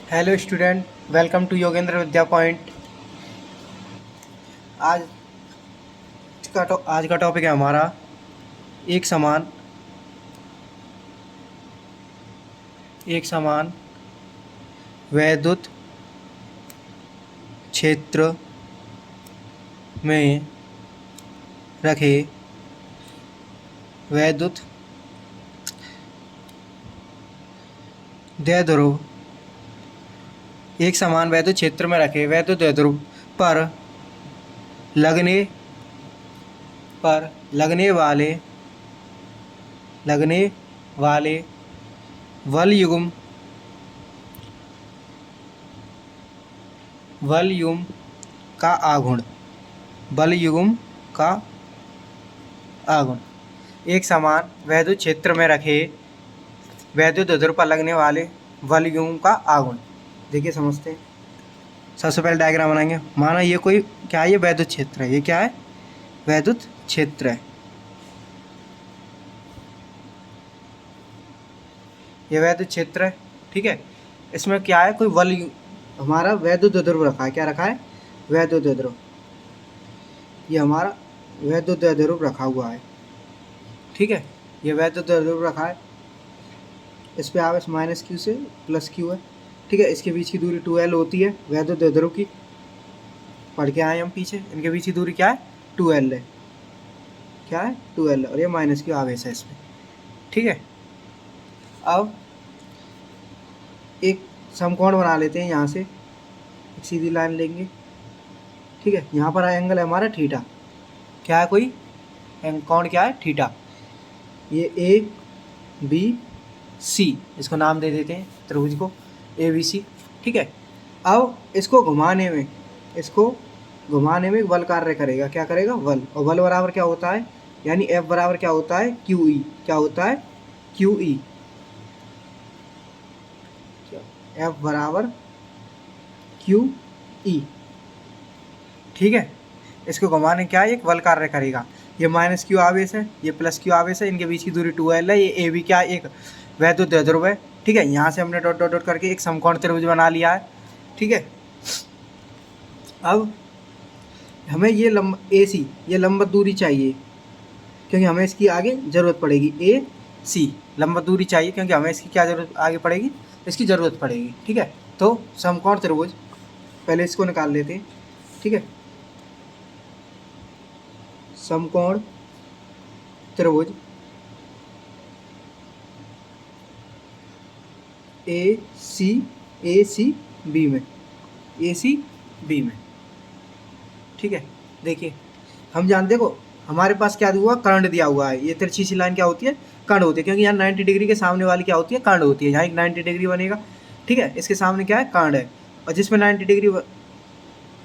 Hello student, welcome to Yogendra Vidya Point. आज आज का टॉपिक है हमारा एक समान वैद्युत क्षेत्र में रखे वैद्युत द्विध्रुव एक समान वैद्युत क्षेत्र में रखे वैद्युत द्विध्रुव पर लगने वाले वलयुग्म का आघूर्ण एक समान वैद्युत क्षेत्र में रखे वैद्युत द्विध्रुव पर लगने वाले वलयुग्म का आघूर्ण। देखिए समझते हैं। सबसे पहले डायग्राम बनाएंगे। माना ये कोई क्या है, ये वैद्युत क्षेत्र है। ये क्या है? वैद्युत क्षेत्र है। ये वैद्युत क्षेत्र है, ठीक है। इसमें क्या है, कोई हमारा वैद्युत द्विध्रुव रखा है। क्या रखा है? वैद्युत द्विध्रुव। ये हमारा वैद्युत द्विध्रुव रखा हुआ है, ठीक है। ये वैद्युत द्विध्रुव रखा है। इस पे आवेश -q से +q है, ठीक है। इसके बीच की दूरी 2L होती है वैद्युत द्विध्रुव की। पढ़ के आए हम पीछे। इनके बीच की दूरी क्या है? 2L है। क्या है? 2L। और ये -q आवेश है इसमें, ठीक है। अब एक समकोण बना लेते हैं। यहाँ से एक सीधी लाइन लेंगे, ठीक है। यहाँ पर एंगल है हमारा थीटा। क्या है? कोई कोण क्या है? थीटा। ये ABC, इसको नाम दे देते हैं त्रिभुज को ABC, ठीक है। अब इसको घुमाने में बल कार्य करेगा। क्या करेगा? बल। और बल बराबर क्या होता है? यानी F बराबर क्या होता है? QE। क्या होता है? QE। F बराबर QE, ठीक है। इसको घुमाने क्या है? एक बल कार्य करेगा। ये -q आवेश है, ये +q आवेश है। इनके बीच की दूरी 2L है। ये AB क्या है? एक वैद्युत द्विध्रुव है, ठीक है। यहाँ से हमने डॉट डॉट डॉट करके एक समकोण त्रिभुज बना लिया है, ठीक है। अब हमें ये AC, ये लंबवत दूरी चाहिए, क्योंकि हमें इसकी आगे ज़रूरत पड़ेगी। AC लंबवत दूरी चाहिए, क्योंकि हमें इसकी क्या ज़रूरत आगे पड़ेगी? इसकी ज़रूरत पड़ेगी, ठीक है। तो समकोण त्रिभुज, पहले इसको निकाल लेते हैं, ठीक है। समकोण त्रिभुज ACB में, ठीक है। देखिए हम देखो हमारे पास क्या हुआ? करंट दिया हुआ है। ये तिरछी सी लाइन क्या होती है? करंट होती है, क्योंकि यहाँ 90 डिग्री के सामने वाली क्या होती है? करंट होती है। यहाँ एक 90 डिग्री बनेगा, ठीक है। इसके सामने क्या है? करंट है। और जिसमें 90 डिग्री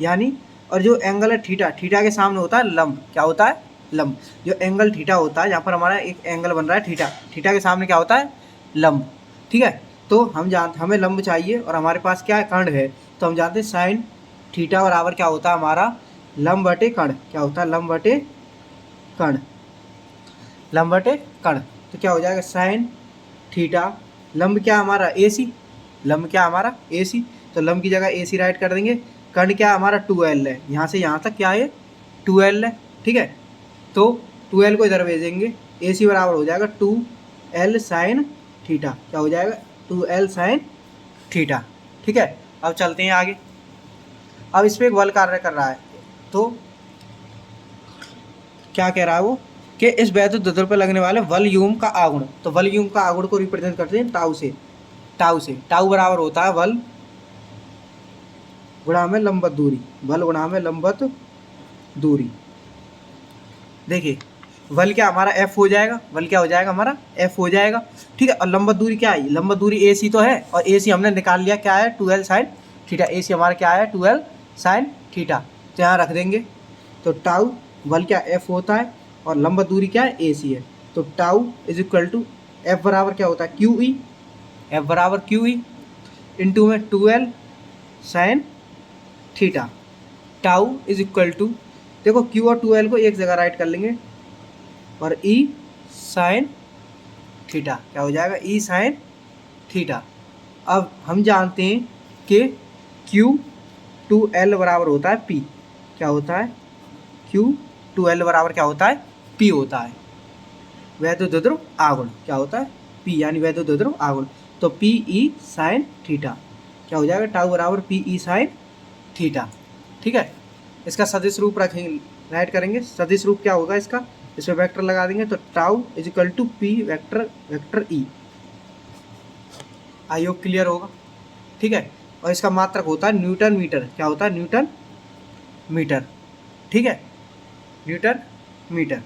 यानी, और जो एंगल है थीटा के सामने होता है लंब। क्या होता है? लंब। जो एंगल थीटा होता है, यहाँ पर हमारा एक एंगल बन रहा है थीटा के सामने क्या होता है? लंब, ठीक है। तो हमें लंब चाहिए, और हमारे पास क्या है? कर्ण है। तो हम जानते हैं साइन थीटा बराबर क्या होता है हमारा? लंब बटे कर्ण। क्या होता है? लंब बटे कर्ण। तो क्या हो जाएगा? Sine theta. लंब क्या हमारा? AC। लंब क्या हमारा? AC। तो लंब की जगह AC राइट कर देंगे। कर्ण क्या हमारा? 2L है। यहाँ से यहाँ तक क्या है? 2L है, ठीक है। तो 2L को इधर भेजेंगे। AC बराबर हो जाएगा 2L साइन थीटा। क्या हो जाएगा? 2L साइन थीटा, ठीक है। अब चलते हैं आगे। अब इस पर एक बल कार्य कर रहा है। तो क्या कह रहा है वो? कि इस वैद्युत द्विध्रुव पर लगने वाले वलयुग्म का आघूर्ण। तो वलयुग्म का आघूर्ण को रिप्रेजेंट करते हैं टाउ से। टाउ बराबर होता है बल गुणा में लंबवत दूरी। बल गुणा में लंबवत दूरी। देखिए बल क्या हमारा? F हो जाएगा। बल क्या हो जाएगा हमारा? F हो जाएगा, ठीक है। और लंबवत दूरी क्या है? लंबवत दूरी AC तो है, और AC हमने निकाल लिया। क्या है? 2L sine theta. AC हमारा क्या है? 2L sine theta. तो यहाँ रख देंगे। तो टाउ बल क्या? F होता है, और लंबवत दूरी क्या है? AC है। तो tau is equal to F बराबर क्या होता है? QE। F बराबर QE इंटू में 2L sine theta. Tau is equal to, देखो Q और 2L को एक जगह राइट कर लेंगे, और E साइन थीटा। क्या हो जाएगा? E sine theta. अब हम जानते हैं के क्यू टू एल बराबर होता है पी। क्या होता है? क्यू टू एल बराबर क्या होता है? पी होता है। वैद्युत ध्रुव आघूर्ण क्या होता है? पी, यानी वैद्युत ध्रुव आघूर्ण। तो पी ई साइन थीटा क्या हो जाएगा? टाउ बराबर पी ई साइन थीटा। ठीक है, इसका सदिश रूप रखेंगे, राइट करेंगे। सदिश रूप क्या होगा इसका? इस पर वेक्टर लगा देंगे तो tau is equal to P vector E. आयोग क्लियर होगा? ठीक है, और इसका मात्रक होता है न्यूटन मीटर। क्या होता है? Newton metre. ठीक है, न्यूटन मीटर।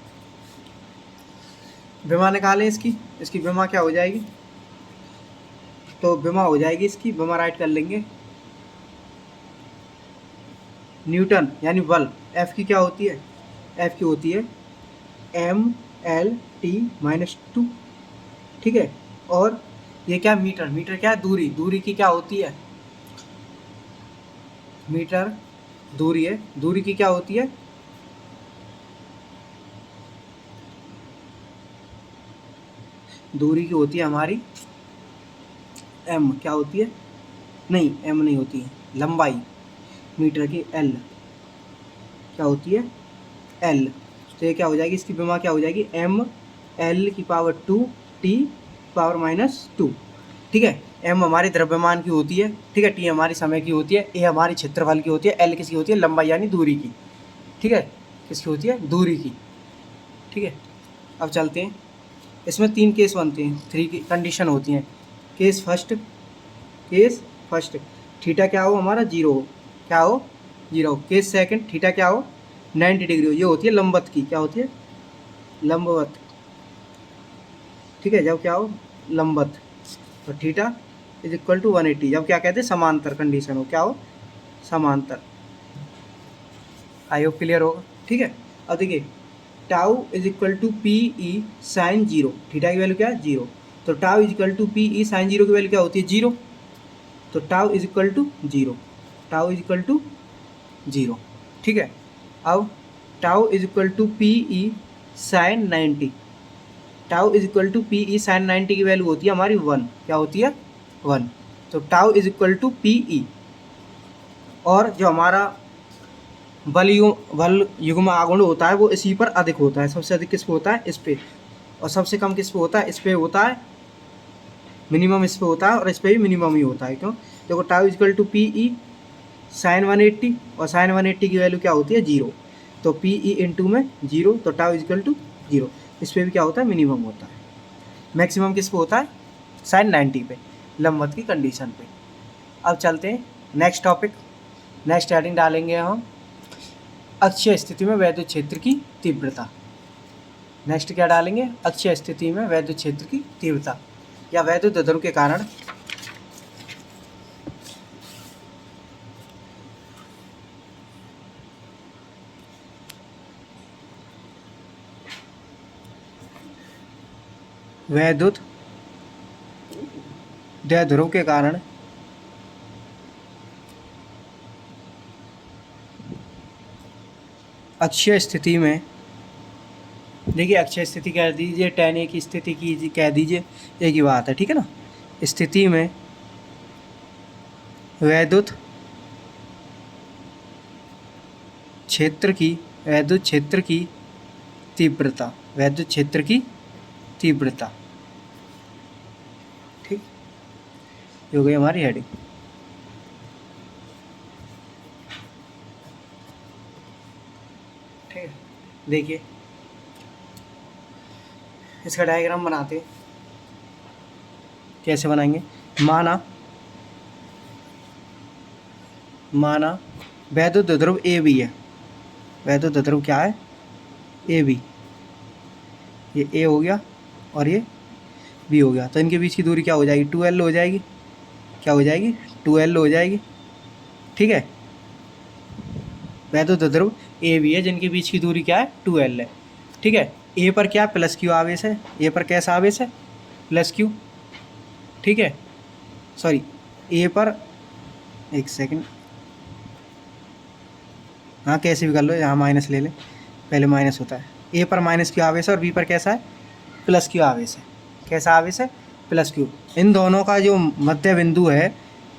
विमा निकालें इसकी विमा क्या हो जाएगी? तो विमा हो जाएगी इसकी विमा, राइट कर लेंगे न्यूटन यानी बल। एफ की क्या होती है? एफ की होती है M L T minus two. ठीक है, और ये क्या? मीटर। मीटर क्या है? दूरी। दूरी की क्या होती है? मीटर दूरी है। दूरी की क्या होती है? दूरी की होती है हमारी एम। क्या होती है? नहीं, एम नहीं होती है, लंबाई। मीटर की एल क्या होती है? एल। तो ये क्या हो जाएगी? इसकी विमा क्या हो जाएगी? एम एल की power two T power minus two. ठीक है, एम हमारी द्रव्यमान की होती है, ठीक है, टी हमारी समय की होती है, ए हमारी क्षेत्रफल की होती है, एल किसकी होती है? लंबाई यानी दूरी की। ठीक है, किसकी होती है? दूरी की। ठीक है, अब चलते हैं। इसमें 3 केस बनते हैं, 3 की कंडीशन होती हैं। केस फर्स्ट थीटा क्या हो? हमारा जीरो हो। क्या हो? जीरो। केस सेकंड थीटा क्या हो? 90 डिग्री हो। ये होती है लंबवत की। क्या होती है? लंबवत। ठीक है, जब क्या हो? लंबवत। और थीटा इज इक्वल टू 180 जब क्या कहते हैं? समांतर कंडीशन हो। क्या हो? समांतर। आई होप क्लियर होगा? ठीक है, अब देखिए tau is equal to P E sine zero. Theta की वैल्यू क्या है? जीरो। तो tau is equal to P E sine zero की वैल्यू क्या होती है? जीरो। तो tau is equal to zero. Tau is equal to zero. ठीक है, अब tau is equal to P E sine 90। Tau is equal to P E sine 90 की value होती है हमारी 1। क्या होती है? 1। तो tau is equal to P E. और जो हमारा बल युग्म आघूर्ण होता है वो इसी पर अधिक होता है। सबसे अधिक किस पे होता है? इस पे। और सबसे कम किस पे होता है? इस पे होता है। मिनिमम इस पे होता है और इस पे भी मिनिमम ही होता है। क्यों? देखो tau is equal to P E sine 180 और साइन 180 की वैल्यू क्या होती है? जीरो। तो पी ई इंटू में जीरो, तो टाउ इजकल टू जीरो। इस पर भी क्या होता है? मिनिमम होता है। मैक्सिमम किस पे होता है? साइन 90 पे, लंबवत की कंडीशन पे। अब चलते हैं नेक्स्ट टॉपिक। नेक्स्ट हेडिंग डालेंगे हम अक्षीय स्थिति में वैद्युत क्षेत्र की तीव्रता। नेक्स्ट क्या डालेंगे? अक्षीय स्थिति में वैद्युत क्षेत्र की तीव्रता या वैद्युत ध्रुव के कारण वैद्युत ध्रुव के कारण अक्षीय स्थिति में, देखिए अक्षीय स्थिति कह दीजिए, tan A की स्थिति की कह दीजिए, एक ही बात है। ठीक है ना? स्थिति में वैद्युत क्षेत्र की तीव्रता, वैद्युत क्षेत्र की तीव्रता। ठीक, ये हो गई हमारी हेडिंग। ठीक है, देखिए इसका डायग्राम बनाते हैं। कैसे बनाएंगे? माना वैद्युत ध्रुव ए बी है। वैद्युत ध्रुव क्या है? A B. ये ए हो गया और ये बी हो गया। तो इनके बीच की दूरी क्या हो जाएगी? 2L हो जाएगी। क्या हो जाएगी? 2L हो जाएगी। ठीक है, वैद्युत ध्रुव ए बी है जिनके बीच की दूरी क्या है? 2L है। ठीक है, ए पर क्या? प्लस क्यू आवेश है। ए पर कैसा आवेश है? Plus Q. ठीक है, सॉरी, ए पर एक सेकंड, हाँ कैसे भी कर लो, यहाँ माइनस ले ले, पहले माइनस होता है। ए पर माइनस क्यू आवेश है और बी पर कैसा है? प्लस क्यू आवेश है। कैसा आवेश है? Plus Q. इन दोनों का जो मध्य बिंदु है,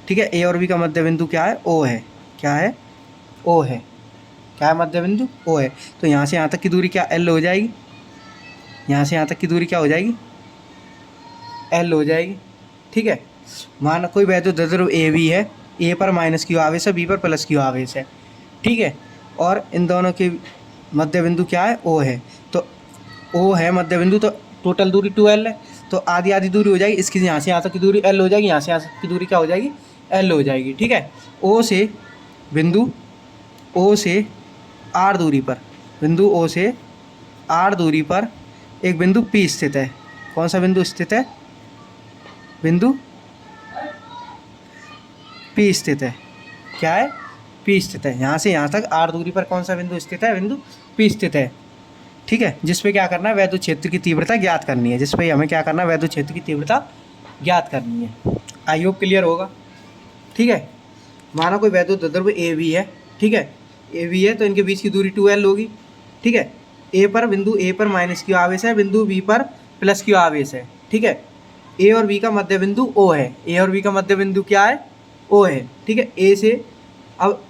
ठीक है। ए और बी का मध्य बिंदु क्या है? ओ है। क्या है? ओ है। क्या है मध्य बिंदु? ओ है। तो यहाँ से यहाँ तक की दूरी क्या एल हो जाएगी? यहाँ से यहाँ तक की दूरी क्या हो जाएगी? एल हो जाएगी। ठीक है। मान कोई वैद्युत द्रव्य ए बी है, ए पर माइनस क्यू आवेश है, बी पर प्लस क्यू आवेश है। ठीक है। और इन दोनों के मध्य बिंदु क्या है? ओ है। तो ओ है मध्य बिंदु, तो टोटल दूरी 2l है, तो आधी आधी दूरी हो जाएगी। इसकी यहाँ से यहाँ तक की दूरी l हो जाएगी, यहाँ से यहाँ तक की दूरी क्या हो जाएगी? l हो जाएगी। ठीक है। ओ से बिंदु, ओ से r दूरी पर, बिंदु ओ से r दूरी पर एक बिंदु P स्थित है। कौन सा बिंदु स्थित है? बिंदु P स्थित है। क्या है? P स्थित है। यहाँ से यहाँ तक r दूरी पर कौन सा बिंदु स्थित है? बिंदु P स्थित है। ठीक है। जिस पे क्या करना है? वैद्युत क्षेत्र की तीव्रता ज्ञात करनी है। जिस पे हमें क्या करना है? वैद्युत क्षेत्र की तीव्रता ज्ञात करनी है। आई होप क्लियर होगा। ठीक है। माना कोई वैद्युत द्रव्य ए बी है। ठीक है। ए बी है तो इनके बीच की दूरी 2l होगी। ठीक है। ए पर, बिंदु ए पर माइनस क्यू आवेश है, बिंदु बी पर प्लस क्यू आवेश है। ठीक है। ए और बी का मध्य बिंदु ओ है। ए और बी का मध्य बिंदु क्या है? ओ है। ठीक है। ए से अब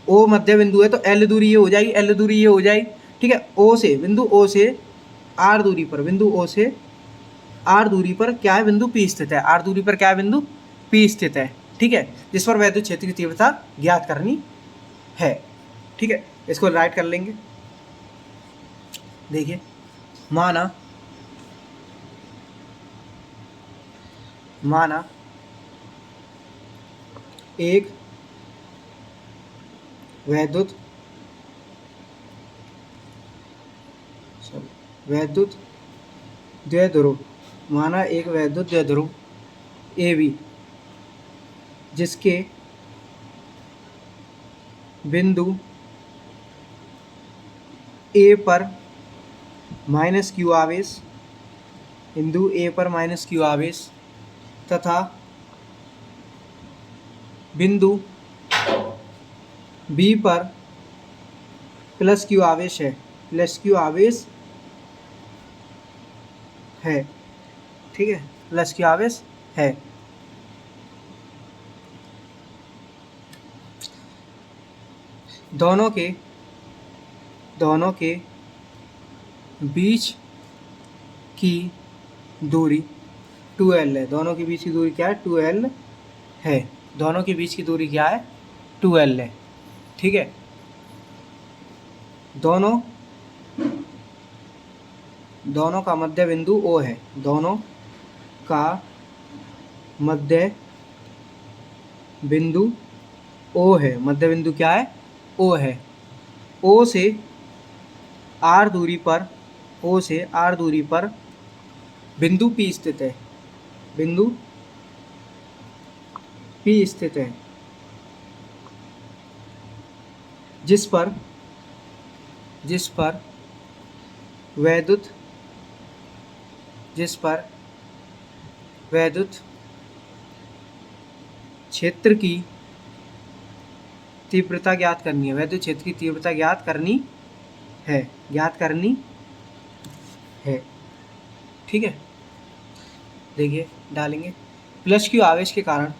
ओ मध्य बिंदु है तो एल दूरी ये हो जाएगी, एल दूरी ये हो जाएगी। ठीक है। ओ से, बिंदु ओ से आर दूरी पर, बिंदु ओ से आर दूरी पर क्या है? बिंदु पी स्थित है। आर दूरी पर क्या है? बिंदु पी स्थित है। ठीक है। जिस पर वैद्युत क्षेत्र की तीव्रता ज्ञात करनी है। ठीक है। इसको राइट कर लेंगे। देखिए, माना एक वैद्युत द्विध्रुव, माना एक वैद्युत द्विध्रुव ए बी जिसके बिंदु ए पर माइनस क्यू आवेश, बिंदु ए पर माइनस क्यू आवेश तथा बिंदु बी पर प्लस क्यू आवेश है, प्लस क्यू आवेश है। ठीक है। प्लस क्यू आवेश है। दोनों के बीच की दूरी 2l है। दोनों के बीच की दूरी क्या है? 2l है। दोनों के बीच की दूरी क्या है? 2l है। ठीक है। दोनों का मध्य बिंदु O है। दोनों का मध्य बिंदु O है। मध्य बिंदु क्या है? O है। O से R दूरी पर बिंदु P स्थित है। बिंदु P स्थित है जिस पर वैद्युत क्षेत्र की तीव्रता ज्ञात करनी है। वैद्युत क्षेत्र की तीव्रता ज्ञात करनी है। ठीक है। देखिए, डालेंगे प्लस क्यू आवेश के कारण,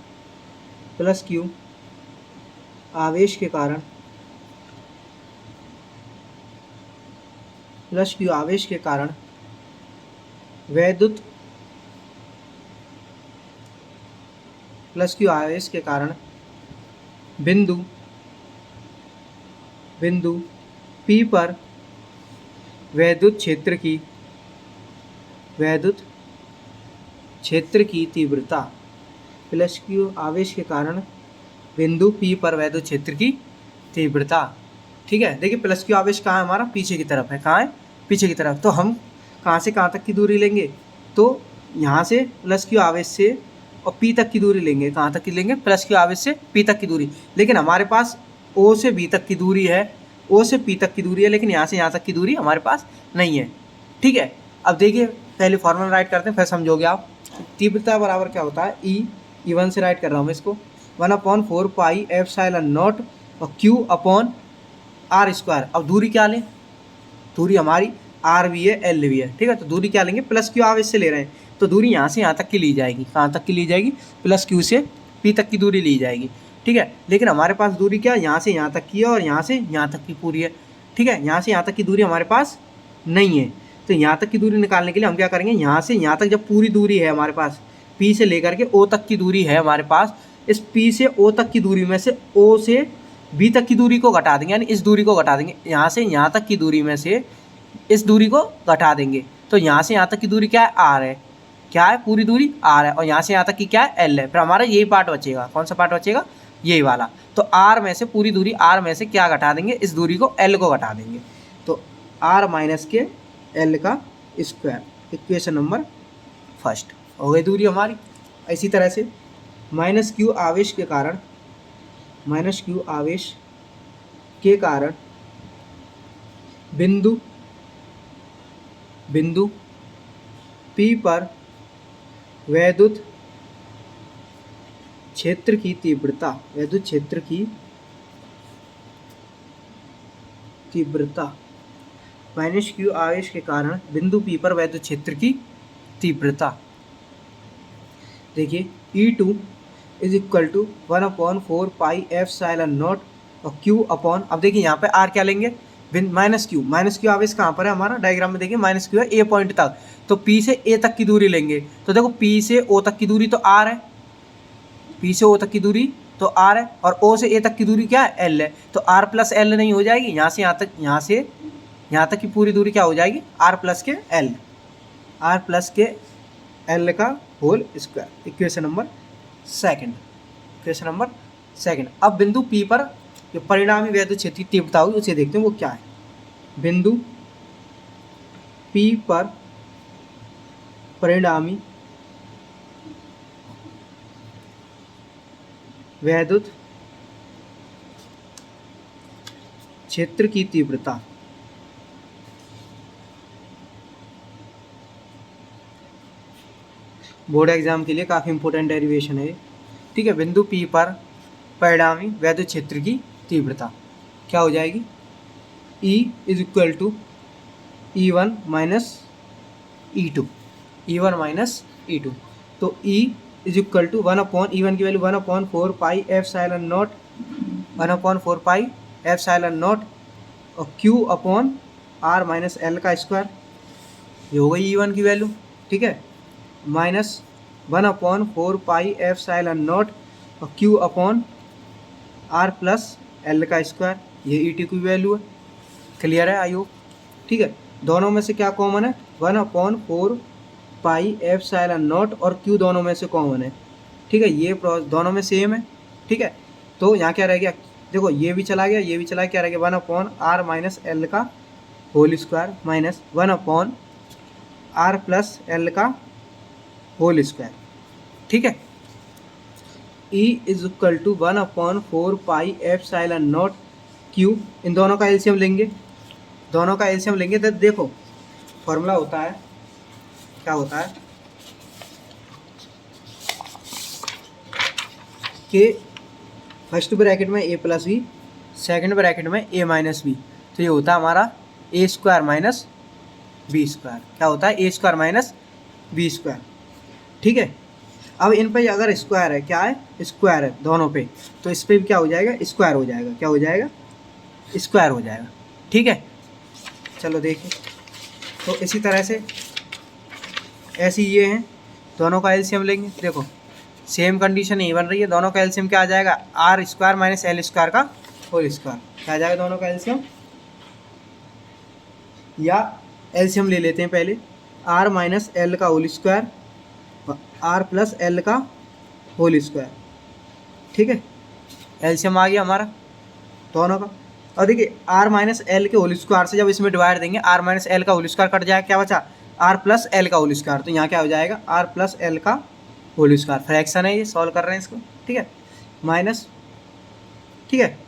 बिंदु P पर वैद्युत क्षेत्र की तीव्रता, प्लस क्यू आवेश के कारण बिंदु P पर वैद्युत क्षेत्र की तीव्रता। ठीक है। देखिए, प्लस क्यू आवेश कहाँ है? हमारा पीछे की तरफ है। कहाँ है? पीछे की तरफ। तो हम कहाँ से कहाँ तक की दूरी लेंगे? तो यहाँ से प्लस क्यू आवेश से और P तक की दूरी लेंगे। कहाँ तक की लेंगे? प्लस क्यू आवेश से P तक की दूरी। लेकिन हमारे पास O से B तक की दूरी है, O से P तक की दूरी है, लेकिन यहाँ से यहाँ तक की दूरी हमारे पास नहीं है। ठीक है। अब देखिए, पहले फॉर्मूला राइट करते हैं, फिर समझोगे आप। तीव्रता बराबर क्या होता है? E1 से राइट कर रहा हूँ मैं इसको। 1/4 पाई एप्सिलॉन नॉट और Q/r²। अब दूरी क्या लें? दूरी हमारी R भी है, L भी है। ठीक है। तो दूरी क्या लेंगे? प्लस क्यू आवेश से ले रहे हैं, तो दूरी यहाँ से यहाँ तक की ली जाएगी। कहाँ तक की ली जाएगी? प्लस क्यू से पी तक की दूरी ली जाएगी, ठीक है। लेकिन हमारे पास दूरी क्या है, यहाँ से यहाँ तक की है और यहाँ से यहाँ तक की पूरी है, ठीक है। यहाँ से यहाँ तक की दूरी हमारे पास नहीं है, तो यहाँ तक की दूरी निकालने के लिए हम क्या करेंगे, यहाँ से यहाँ तक जब पूरी दूरी है हमारे पास, पी से लेकर के ओ तक की दूरी है हमारे पास, इस पी से ओ तक की दूरी में से ओ से बी तक की दूरी को घटा देंगे, यानी इस दूरी को घटा देंगे। यहाँ से यहाँ तक की दूरी में से इस दूरी को घटा देंगे, तो यहाँ से यहाँ तक की दूरी क्या है, आर है, क्या है, पूरी दूरी आर है, और यहाँ से यहाँ तक की क्या है, एल है। फिर हमारा यही पार्ट बचेगा, कौन सा पार्ट बचेगा, यही वाला। तो आर में से पूरी दूरी, आर में से क्या घटा देंगे, इस दूरी को, एल को घटा देंगे। तो आर माइनस के एल का स्क्वायर, इक्वेशन नंबर फर्स्ट हो गई दूरी हमारी। इसी तरह से माइनस क्यू आवेश के कारण, माइनस क्यू आवेश के कारण बिंदु P पर वैद्युत क्षेत्र की तीव्रता, वैद्युत क्षेत्र की तीव्रता, माइनस क्यू आवेश के कारण बिंदु P पर वैद्युत क्षेत्र की तीव्रता, देखिए E2 is equal to 1/4 pi epsilon naught और Q अपॉन, अब देखिए यहाँ पे R क्या लेंगे, माइनस क्यू आवेश कहाँ पर है हमारा, डायग्राम में देखिए माइनस क्यू है ए पॉइंट तक, तो P से ए तक की दूरी लेंगे, तो देखो P से O तक की दूरी तो R है, P से O तक की दूरी तो R है, और O से A तक की दूरी क्या है, L है, तो R प्लस L नहीं हो जाएगी, यहाँ से यहाँ तक, यहाँ से यहाँ तक की पूरी दूरी क्या हो जाएगी, R प्लस के L, R प्लस के L का whole square, equation number second, equation number second. अब बिंदु P पर जो परिणामी वैद्युत क्षेत्र की तीव्रता होगी उसे देखते हैं वो क्या है। बिंदु P पर परिणामी वैद्युत क्षेत्र की तीव्रता, बोर्ड एग्जाम के लिए काफ़ी इंपॉर्टेंट डेरिवेशन है ये, ठीक है। बिंदु P पर परिणामी वैद्युत क्षेत्र की तीव्रता क्या हो जाएगी, E is equal to E1 minus E2, E1 minus E2, तो E is equal to 1/E1 की value 1/4 pi epsilon naught, 1/4 pi epsilon naught और Q upon R minus L का स्क्वायर, ये हो गई E1 की वैल्यू, ठीक है, माइनस 1/4 पाई एप्सिलॉन नॉट और Q upon R plus L का स्क्वायर, ये E2 की वैल्यू है। क्लियर है आई होप, ठीक है। दोनों में से क्या कॉमन है, 1/4 पाई एप्सिलॉन नॉट और Q दोनों में से कॉमन है, ठीक है, ये दोनों में सेम है, ठीक है। तो यहाँ क्या रह गया, देखो ये भी चला गया, ये भी चला गया, क्या रह गया, 1/R माइनस L का whole square minus 1/R plus L का होल स्क्वायर, ठीक है। E is equal to 1/4 pi epsilon naught Q, इन दोनों का एलसीएम लेंगे, दोनों का एलसीएम लेंगे तो देखो फॉर्मूला होता है, क्या होता है कि फर्स्ट ब्रैकेट में a plus b, second bracket में a माइनस बी, तो ये होता है हमारा a square minus b square, क्या होता है a square minus b square, ठीक है। अब इन पे अगर स्क्वायर है, क्या है, स्क्वायर है दोनों पे, तो इस पे भी क्या हो जाएगा, स्क्वायर हो जाएगा, क्या हो जाएगा, स्क्वायर हो जाएगा, ठीक है। चलो देखिए, तो इसी तरह से ऐसे ये हैं, दोनों का एलसीएम लेंगे, देखो सेम कंडीशन यही बन रही है, दोनों का एलसीएम क्या आ जाएगा, R square minus L square का होल स्क्वायर, क्या आ जाएगा दोनों का एलसीएम, या एलसीएम ले लेते हैं पहले, आर माइनस एल का whole square R plus L का होल स्क्वायर, ठीक है, एलसीएम आ गया हमारा दोनों का। और देखिए R माइनस L के होल स्क्वायर से जब इसमें डिवाइड देंगे, R माइनस L का होल स्क्वायर कट जाएगा, क्या बचा, R प्लस L का होल स्क्वायर, तो यहाँ क्या हो जाएगा, R प्लस L का होल स्क्वायर, फ्रैक्शन है ये, सॉल्व कर रहे हैं इसको, ठीक है, माइनस, ठीक है,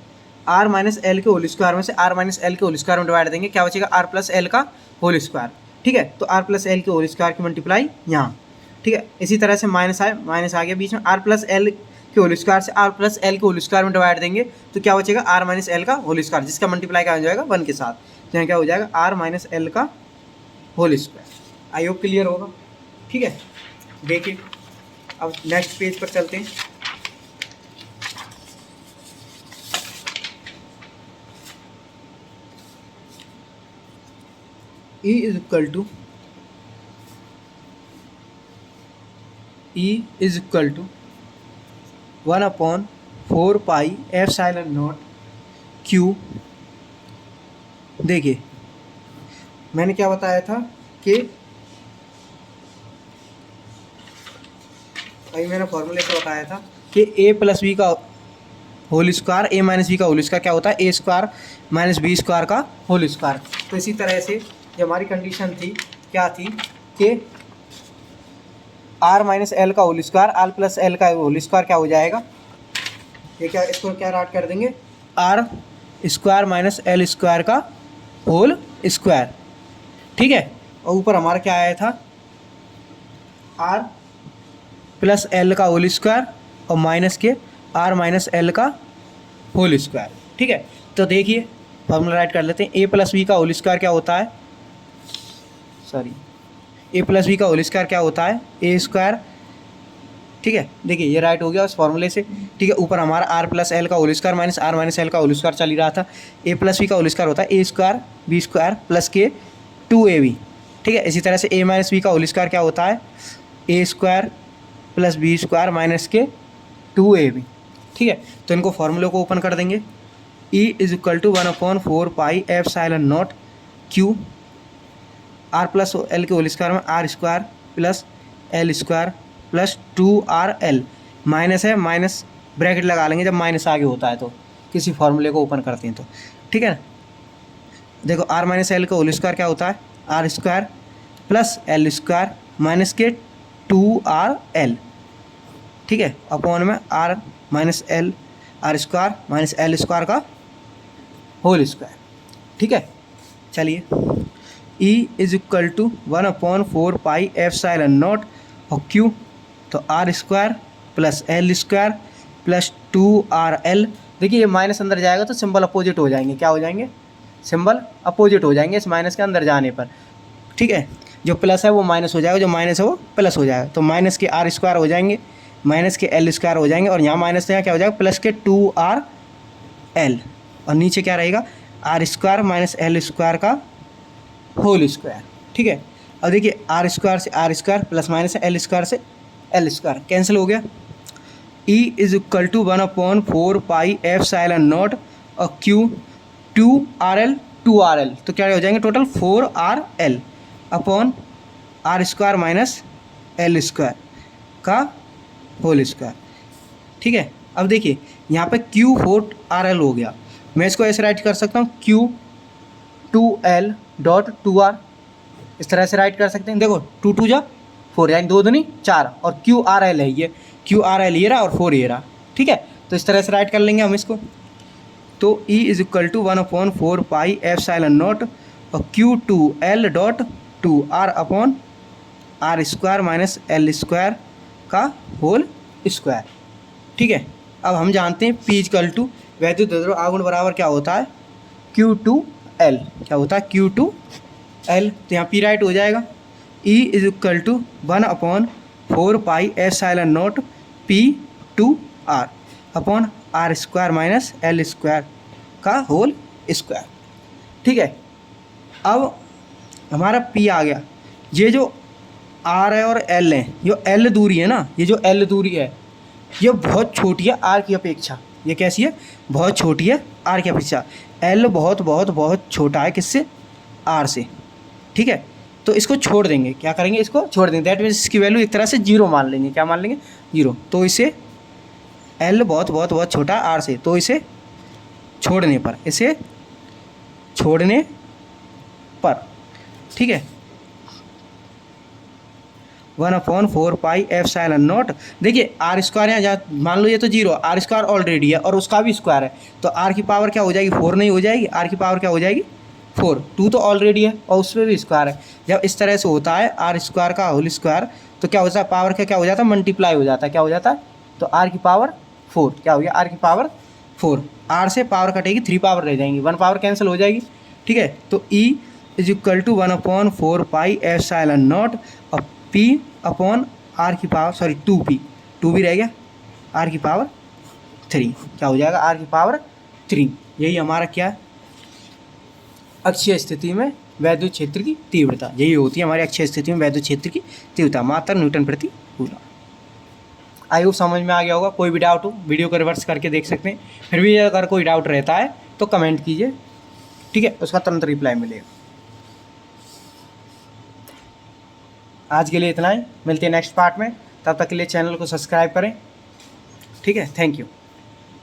R माइनस L के होल स्क्वायर में से R माइनस L के होल स्क्वायर में डिवाइड देंगे, क्या बचेगा, R प्लस L का होल स्क्वायर, ठीक है। तो R प्लस L के होल स्क्वायर की मल्टीप्लाई यहाँ, ठीक है। इसी तरह से माइनस आए, माइनस आ गया बीच में, R प्लस L के होल स्क्वायर से R प्लस L के होल स्क्वायर में डिवाइड देंगे, तो क्या बचेगा, R माइनस L का होल स्क्वायर, जिसका मल्टीप्लाई क्या हो जाएगा 1 के साथ, तो यहाँ क्या हो जाएगा, R माइनस L का whole square. I hope clear होगा, ठीक है। देखिए अब नेक्स्ट पेज पर चलते हैं, e is equal to one upon 4 pi epsilon naught q. देखिए मैंने क्या बताया था कि भाई मैंने फॉर्मूले से बताया था कि a प्लस बी का whole square a minus b का होल स्क्वायर क्या होता है, a square minus b square का होल स्क्वायर। तो इसी तरह से जो हमारी कंडीशन थी क्या थी कि r माइनस एल का whole square r plus l का होल स्क्वायर क्या हो जाएगा, ये क्या इसको क्या राइट कर देंगे, r square minus L square का होल स्क्वायर। ठीक है, और ऊपर हमारा क्या आया था, r प्लस एल का होल स्क्वायर और माइनस के r माइनस एल का होल स्क्वायर। ठीक है, तो देखिए फॉर्मूला राइट कर लेते हैं। a प्लस बी का होल स्क्वायर क्या होता है, a प्लस बी का होल स्क्वायर क्या होता है, a स्क्वायर। ठीक है, देखिए ये राइट हो गया उस फॉर्मूले से। ठीक है, ऊपर हमारा r प्लस एल का whole square minus r minus L का होल स्क्वायर चल ही रहा था। a प्लस बी का होल स्क्वायर होता है a square b square plus के 2ab। ठीक है, इसी तरह से a माइनस बी का होल स्क्वायर क्या होता है, a square plus b square minus के 2ab। ठीक है, तो इनको फॉर्मूले को ओपन कर देंगे। e is equal to 1/4 pi epsilon naught q, r plus l के होल स्क्वायर में r square plus l square plus 2rl, minus है माइनस ब्रैकेट लगा लेंगे जब माइनस आगे होता है तो किसी फॉर्मूले को ओपन करते हैं तो। ठीक है ना, देखो r माइनस एल का होल स्क्वायर क्या होता है, r square plus l square minus के 2rl। ठीक है, अपॉन में r minus l r square minus L square का होल स्क्वायर। ठीक है, चलिए e is equal to 1/4 pi epsilon naught और q, तो r square plus l square plus 2rl। देखिए ये माइनस अंदर जाएगा तो सिंबल अपोजिट हो जाएंगे, क्या हो जाएंगे, सिंबल अपोजिट हो जाएंगे इस माइनस के अंदर जाने पर। ठीक है, जो प्लस है वो माइनस हो जाएगा, जो माइनस है वो प्लस हो जाएगा। तो माइनस के r स्क्वायर हो जाएंगे, माइनस के एल स्क्वायर हो जाएंगे, और यहाँ माइनस से यहाँ क्या हो जाएगा, प्लस के 2rl, और नीचे क्या रहेगा, r square minus L square का होल स्क्वायर। ठीक है, अब देखिए r स्क्वायर से r square plus minus L square से एल स्क्वायर कैंसिल हो गया। e is equal to 1/4 pi epsilon naught और q 2rl, तो क्या हो जाएंगे total 4rl upon r square minus L square का होल स्क्वायर। ठीक है, अब देखिए यहाँ पे q 4rl हो गया, मैं इसको ऐसे राइट कर सकता हूँ q 2l डॉट 2r, इस तरह से राइट कर सकते हैं। देखो 2 2 जा 4 यानी 2 दूनी 4, और QRL है ये, QRL ये रहा और 4 ये रहा। ठीक है, तो इस तरह से राइट कर लेंगे हम इसको। तो E is equal to 1/4 pi epsilon naught और Q2L dot 2R upon R square minus L square का होल स्क्वायर। ठीक है, अब हम जानते हैं P इक्वल टू वैद्युत द्रव्य आघूर्ण बराबर क्या होता है, Q2L, क्या होता है Q2L, तो यहाँ P राइट हो जाएगा। E is equal to 1/4 pi epsilon naught P2R upon R square minus L square का होल स्क्वायर। ठीक है, अब हमारा P आ गया। ये जो R है और L है, ये L दूरी है ना, ये जो L दूरी है ये बहुत छोटी है R की अपेक्षा। ये कैसी है, बहुत छोटी है R की अपेक्षा। L बहुत बहुत बहुत छोटा है किससे, R से। ठीक है, तो इसको छोड़ देंगे, क्या करेंगे, इसको छोड़ देंगे, दैट मीन्स इसकी वैल्यू एक तरह से 0 मान लेंगे। क्या मान लेंगे, 0। तो इसे L बहुत बहुत बहुत छोटा है R से, तो इसे छोड़ने पर, इसे छोड़ने पर, ठीक है, 1/4 पाई एप्सिलॉन नॉट। देखिए R स्क्वायर यहाँ जहाँ मान लो ये तो 0, R स्क्वायर ऑलरेडी है और उसका भी स्क्वायर है, तो R की पावर क्या हो जाएगी, 4 नहीं हो जाएगी, R की पावर क्या हो जाएगी 4, 2 तो ऑलरेडी है और उसमें भी स्क्वायर है। जब इस तरह से होता है R स्क्वायर का होल स्क्वायर, तो क्या होता है, पावर का क्या हो जाता है, मल्टीप्लाई हो जाता है। क्या हो जाता है, तो R की पावर 4, क्या हो गया, R की पावर 4, R से पावर कटेगी, 3 पावर रह जाएंगी, 1 पावर कैंसिल हो जाएगी। ठीक है, तो E is equal to 1/4 pi epsilon naught और P अपॉन R की पावर 2 भी रह गया, R की पावर 3, क्या हो जाएगा, R की पावर 3। यही हमारा क्या है, अक्षीय स्थिति में वैद्युत क्षेत्र की तीव्रता, यही होती है हमारी अक्षीय स्थिति में वैद्युत क्षेत्र की तीव्रता, मात्रा न्यूटन प्रति कूलम। आई होप समझ में आ गया होगा। कोई भी डाउट हो वीडियो को रिवर्स करके देख सकते हैं। फिर भी अगर कोई डाउट रहता है तो कमेंट कीजिए, ठीक है, उसका तुरंत रिप्लाई मिलेगा। आज के लिए इतना ही, मिलते हैं नेक्स्ट पार्ट में। तब तक के लिए चैनल को सब्सक्राइब करें, ठीक है। Thank you.